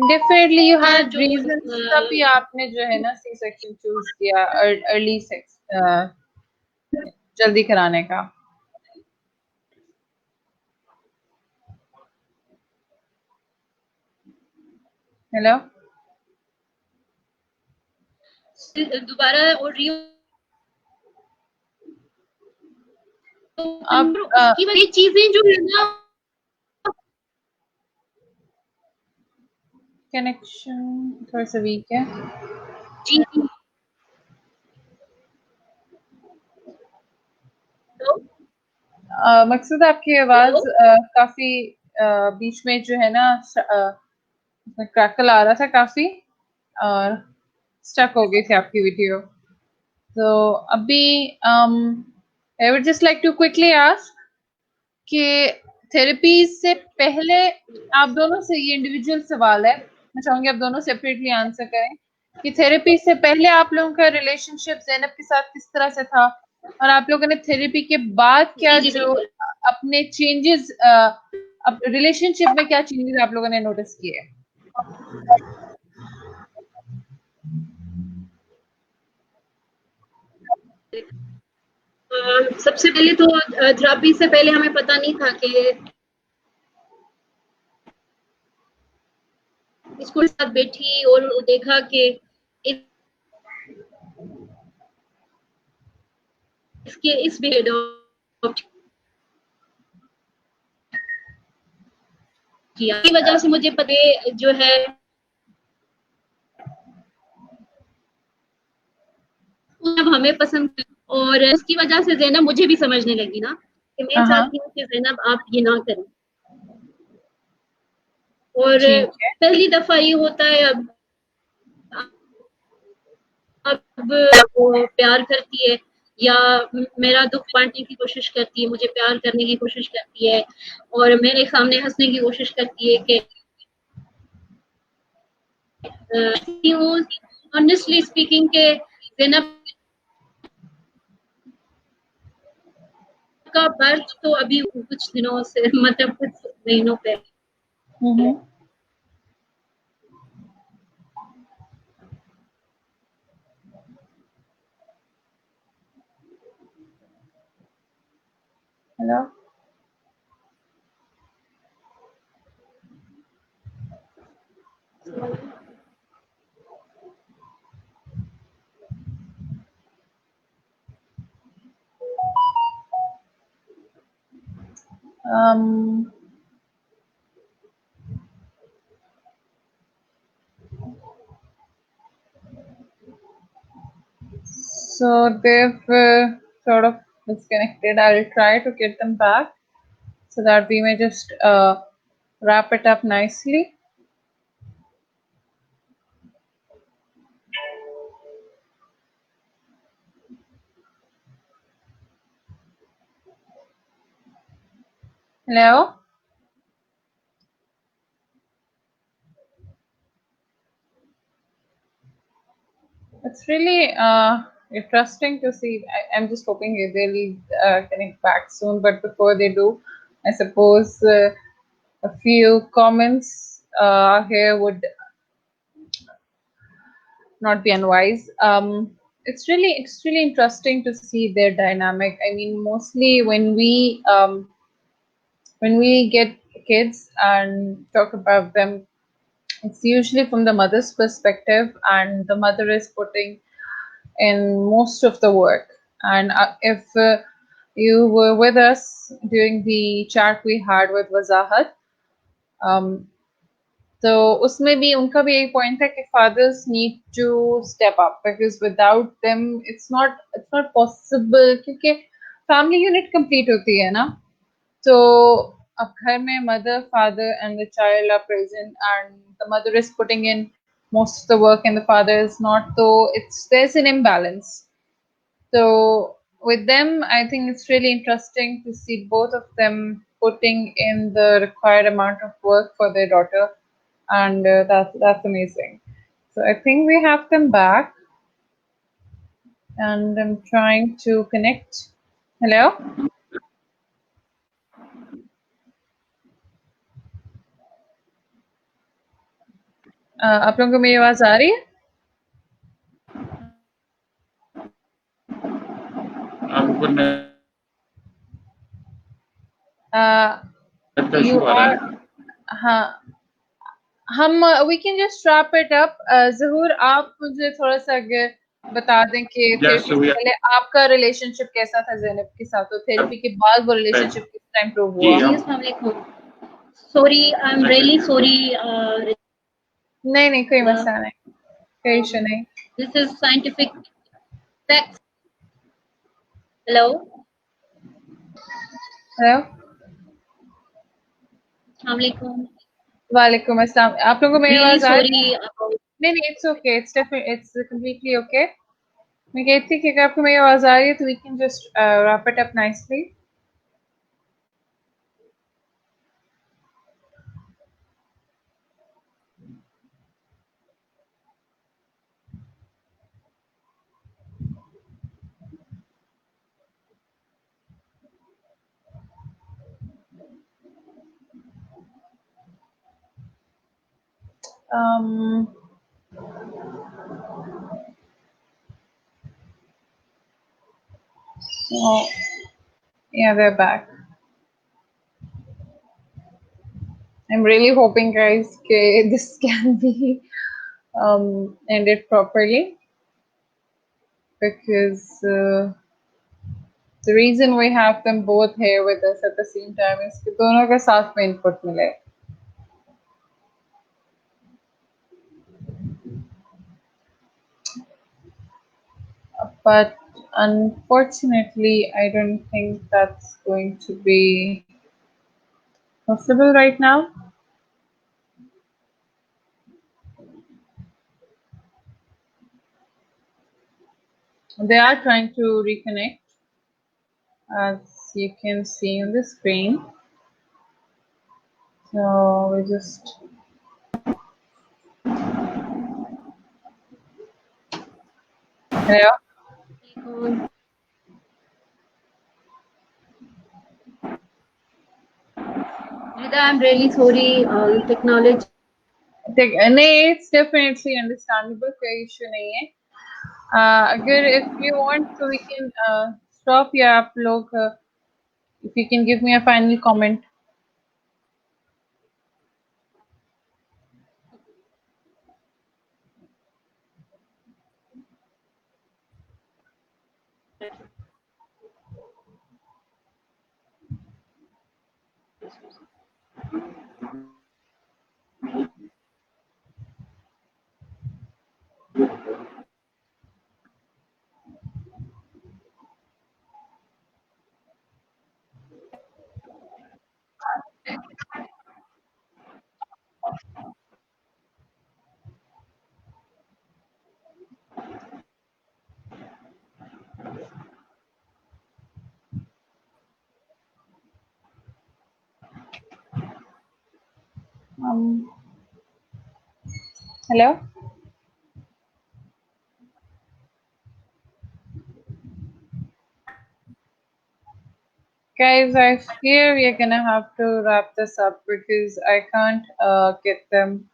डेफिनेटली यू हैड जो रीजंस, तभी आपने जो है ना सी सेक्शन चूज किया, अर्ली सेक्स जल्दी कराने का। हेलो, दोबारा और रही आप उसकी वजह चीजें जो है ना, कनेक्शन थोड़ा सा वीक है। जी तो मकसूद आपकी आवाज काफी बीच में जो है ना क्रैकल आ रहा था काफी, और स्टक हो गई थी आपकी वीडियो। तो अभी I would just like to quickly ask कि थेरेपी से पहले, आप दोनों से ये इंडिविजुअल सवाल है, मैं चाहूंगी आप दोनों सेपरेटली आंसर करें कि थेरेपी से पहले आप लोगों का रिलेशनशिप ज़ैनब के साथ किस तरह से था, और आप लोगों ने थेरेपी के बाद क्या जी जो बिल्कुल। अपने चेंजेस, अब रिलेशनशिप में क्या चेंजेस आप लोगों ने नोटिस किए? सबसे पहले तो थेरेपी से पहले हमें पता नहीं था कि इसको साथ बैठी और देखा कि इसके इस अडॉप्ट किया की वजह से मुझे पता जो है अब हमें पसंद, और उसकी वजह से ज़ैनब मुझे भी समझने लगी ना कि मैं हाँ, चाहती हूँ कि ज़ैनब आप ये ना करें। और ठीक है। पहली दफा ये होता है, अब वो प्यार करती है या मेरा दुख बांटने की कोशिश करती है, मुझे प्यार करने की कोशिश करती है और मेरे सामने हंसने की कोशिश करती है कि ऑनेस्टली स्पीकिंग के ज़ैनब का बर्थ तो अभी कुछ दिनों से, मतलब कुछ महीनों पे। Hello, um, so they've sort of disconnected. I'll try to get them back so that we may just wrap it up nicely. Hello? It's really interesting to see. I'm just hoping they'll connect back soon. But before they do, I suppose a few comments here would not be unwise. It's really interesting to see their dynamic. I mean, mostly when we get kids and talk about them, it's usually from the mother's perspective, and the mother is putting in most of the work. And if you were with us during the chat we had with Wazahat, um, तो उसमें भी उनका भी एक point था कि fathers need to step up because without them it's not possible, क्योंकि family unit complete होती है ना। तो अब घर में mother, father, and the child are present, and the mother is putting in most of the work, and the father is not. So there's an imbalance. So with them, I think it's really interesting to see both of them putting in the required amount of work for their daughter, and that's amazing. So I think we have them back, and I'm trying to connect. Hello? आप लोगों को मेरी आवाज आ रही है? आपको You are, हाँ, हम we can just wrap it up. ज़हूर, आप मुझे थोड़ा सा अगर बता दें कि Yes, थेरेपी से पहले आपका रिलेशनशिप कैसा था ज़ैनब के साथ, तो थेरेपी के बाद वो रिलेशनशिप किस टाइम प्रूव हुआ? जी, अस्सलाम वालेकुम। Sorry, I'm really sorry. नहीं, कोई मसला नहीं, कोई इशू नहीं। This is scientific facts. Hello. Hello, अस्सलाम वालेकुम। वालेकुम अस्सलाम। आप लोगों को मेरी Really आवाज आ रही है? sorry about नहीं, it's okay, it's completely okay. मैं कहती थी कि अगर आपको मेरी आवाज आ रही है तो we can just wrap it up nicely. Oh, yeah, they're back. I'm really hoping, guys, this can be ended properly, because the reason we have them both here with us at the same time is कि दोनों का साथ में input मिले. But unfortunately, I don't think that's going to be possible right now. They are trying to reconnect, as you can see on the screen. So we just hello. Rida, I'm really sorry. Technology. नहीं, it's definitely understandable, कोई issue नहीं है. अगर if you want so we can stop, या आप लोग if you can give me a final comment. Hello. Guys, I fear we are gonna have to wrap this up because I can't get them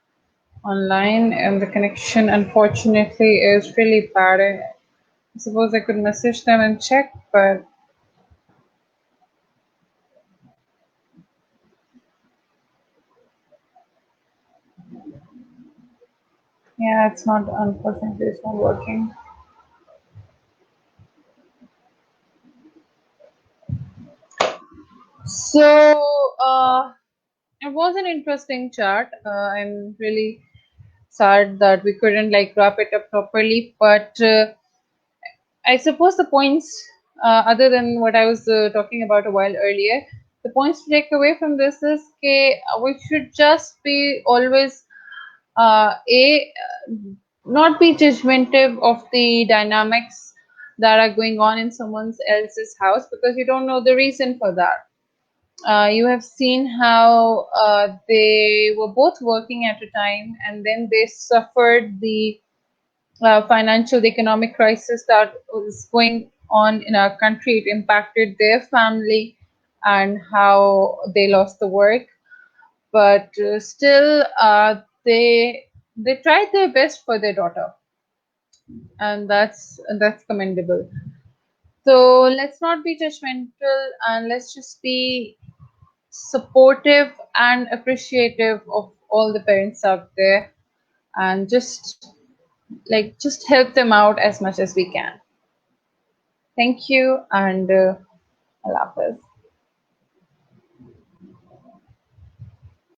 online, and the connection unfortunately is really bad. I suppose I could message them and check, but yeah, it's not, unfortunately, it's not working. So it was an interesting chat. I'm really sad that we couldn't like wrap it up properly, but I suppose the points, other than what I was talking about a while earlier, the points to take away from this is we should just be always not be judgmental of the dynamics that are going on in someone else's house, because you don't know the reason for that. You have seen how they were both working at a time, and then they suffered the financial economic crisis that was going on in our country. It impacted their family and how they lost the work, but still they tried their best for their daughter, and that's commendable. So let's not be judgmental, and let's just be supportive and appreciative of all the parents out there, and just help them out as much as we can. Thank you, and Allah Hafiz.